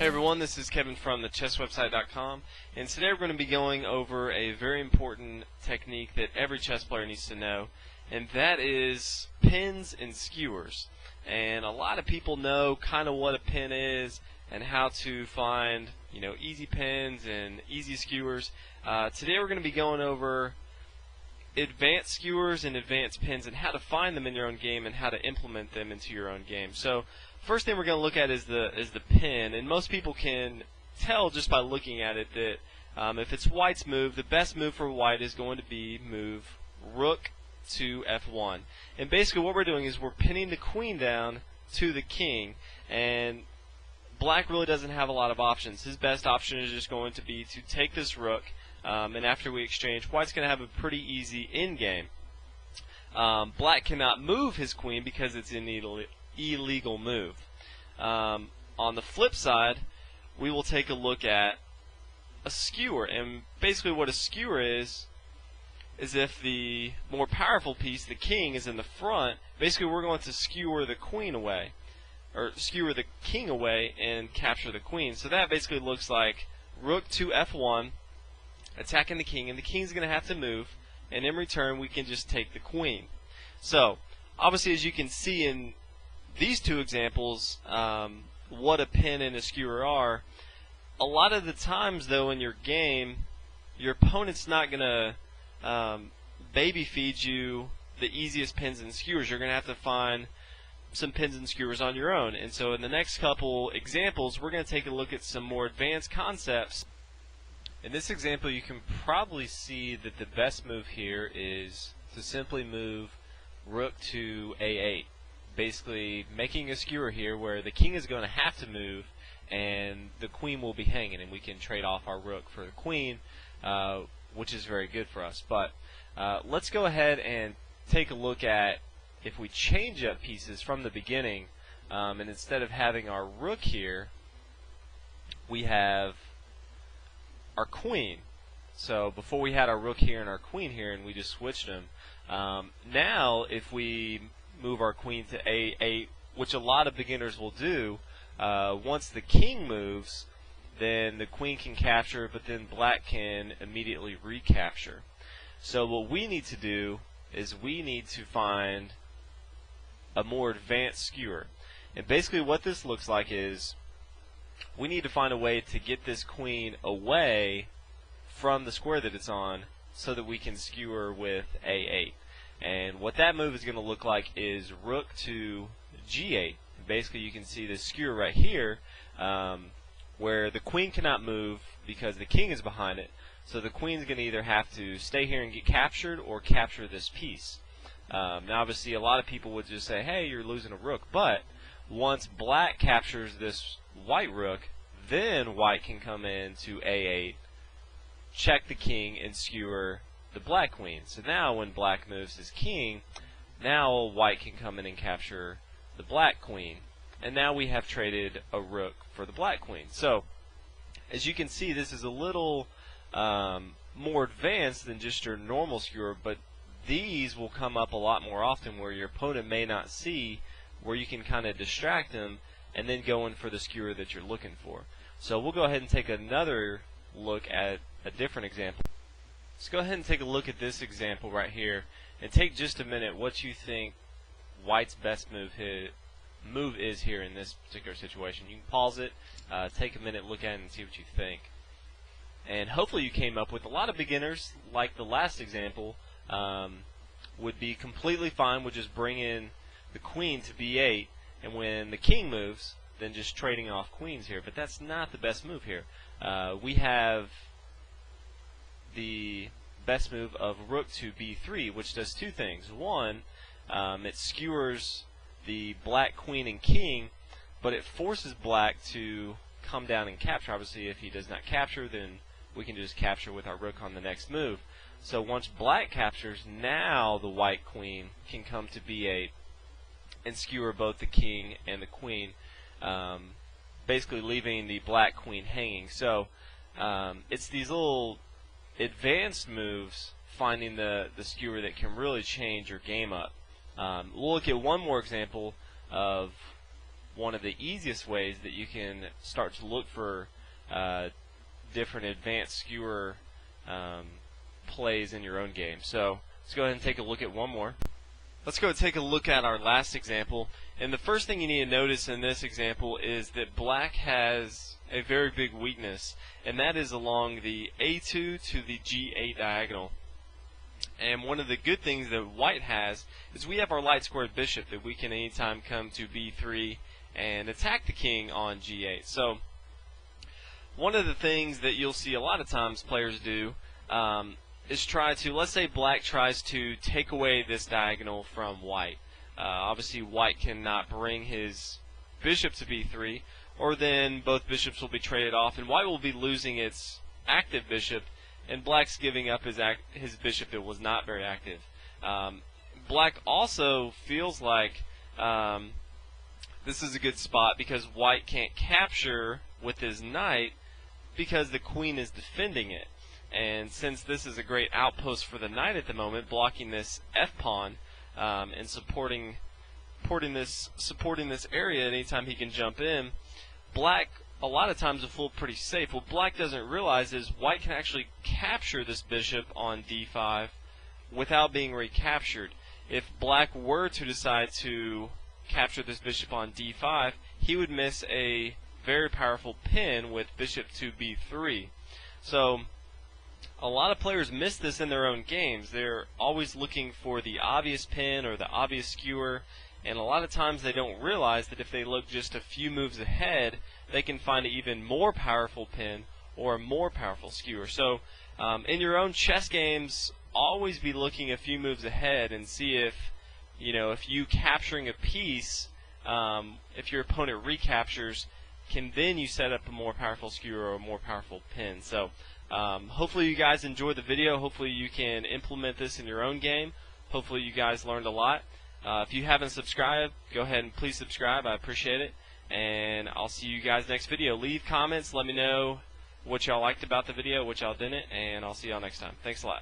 Hey everyone, this is Kevin from thechesswebsite.com, and today we're going to be going over a very important technique that every chess player needs to know, and that is pins and skewers. And a lot of people know kind of what a pin is and how to find, easy pins and easy skewers. Today we're going to be going over advanced skewers and advanced pins and how to find them in your own game and how to implement them into your own game. So first thing we're going to look at is the pin, and most people can tell just by looking at it that if it's white's move, the best move for white is going to be move rook to f1. And basically what we're doing is we're pinning the queen down to the king, and black really doesn't have a lot of options. His best option is just going to be to take this rook, and after we exchange, white's going to have a pretty easy endgame. Black cannot move his queen because it's an illegal move. On the flip side, we will take a look at a skewer, and basically what a skewer is if the more powerful piece, the king, is in the front, basically we're going to skewer the queen away, or skewer the king away and capture the queen. So that basically looks like rook to f1, attacking the king, and the king's going to have to move, and in return we can just take the queen. So obviously, as you can see in these two examples, what a pin and a skewer are. A lot of the times though in your game, your opponent's not going to baby feed you the easiest pins and skewers. You're going to have to find some pins and skewers on your own. And so in the next couple examples, we're going to take a look at some more advanced concepts. In this example, you can probably see that the best move here is to simply move rook to a8, basically making a skewer here where the king is going to have to move and the queen will be hanging, and we can trade off our rook for the queen, which is very good for us. But let's go ahead and take a look at if we change up pieces from the beginning, and instead of having our rook here, we have our queen. So before we had our rook here and our queen here, and we just switched them. Now if we move our queen to a8, which a lot of beginners will do, once the king moves, then the queen can capture, but then black can immediately recapture. So what we need to do is we need to find a more advanced skewer. And basically what this looks like is we need to find a way to get this queen away from the square that it's on so that we can skewer with a8. And what that move is going to look like is rook to g8. Basically you can see this skewer right here, where the queen cannot move because the king is behind it. So the queen's going to either have to stay here and get captured or capture this piece. Now obviously a lot of people would just say, hey, you're losing a rook, but once black captures this white rook, then white can come in to a8, check the king, and skewer the black queen. So now when black moves his king, now white can come in and capture the black queen. And now we have traded a rook for the black queen. So as you can see, this is a little more advanced than just your normal skewer, but these will come up a lot more often where your opponent may not see, where you can kind of distract them and then go in for the skewer that you're looking for. So we'll go ahead and take another look at a different example. Let's go ahead and take a look at this example right here and take just a minute what you think white's best move is here in this particular situation. You can pause it, take a minute, look at it, and see what you think. And hopefully you came up with a lot of beginners, like the last example, would be completely fine with just bringing the queen to b8, and when the king moves, then just trading off queens here. But that's not the best move here. We have the best move of rook to b3, which does two things. One, it skewers the black queen and king, but it forces black to come down and capture. Obviously, if he does not capture, then we can just capture with our rook on the next move. So once black captures, now the white queen can come to b8 and skewer both the king and the queen, basically leaving the black queen hanging. So it's these little advanced moves, finding the skewer, that can really change your game up. We'll look at one more example of one of the easiest ways that you can start to look for different advanced skewer plays in your own game. So let's go ahead and take a look at one more. Let's go and take a look at our last example. And the first thing you need to notice in this example is that black has a very big weakness, and that is along the A2 to the G8 diagonal. And one of the good things that white has is we have our light squared bishop that we can anytime come to B3 and attack the king on G8. So one of the things that you'll see a lot of times players do is try to, let's say black tries to take away this diagonal from white. Obviously white cannot bring his bishop to B3, or then both bishops will be traded off and white will be losing its active bishop and black's giving up his bishop that was not very active. Black also feels like this is a good spot because white can't capture with his knight because the queen is defending it. And since this is a great outpost for the knight at the moment, blocking this f-pawn and supporting this area anytime he can jump in, black a lot of times will feel pretty safe. What black doesn't realize is white can actually capture this bishop on d5 without being recaptured. If black were to decide to capture this bishop on d5, he would miss a very powerful pin with bishop to b3. So a lot of players miss this in their own games. They're always looking for the obvious pin or the obvious skewer, and a lot of times they don't realize that if they look just a few moves ahead, they can find an even more powerful pin or a more powerful skewer. So in your own chess games, always be looking a few moves ahead and see if you capturing a piece, if your opponent recaptures, can then you set up a more powerful skewer or a more powerful pin. So hopefully you guys enjoyed the video. Hopefully you can implement this in your own game. Hopefully you guys learned a lot. If you haven't subscribed, go ahead and please subscribe. I appreciate it. And I'll see you guys next video. Leave comments. Let me know what y'all liked about the video, what y'all didn't, and I'll see y'all next time. Thanks a lot.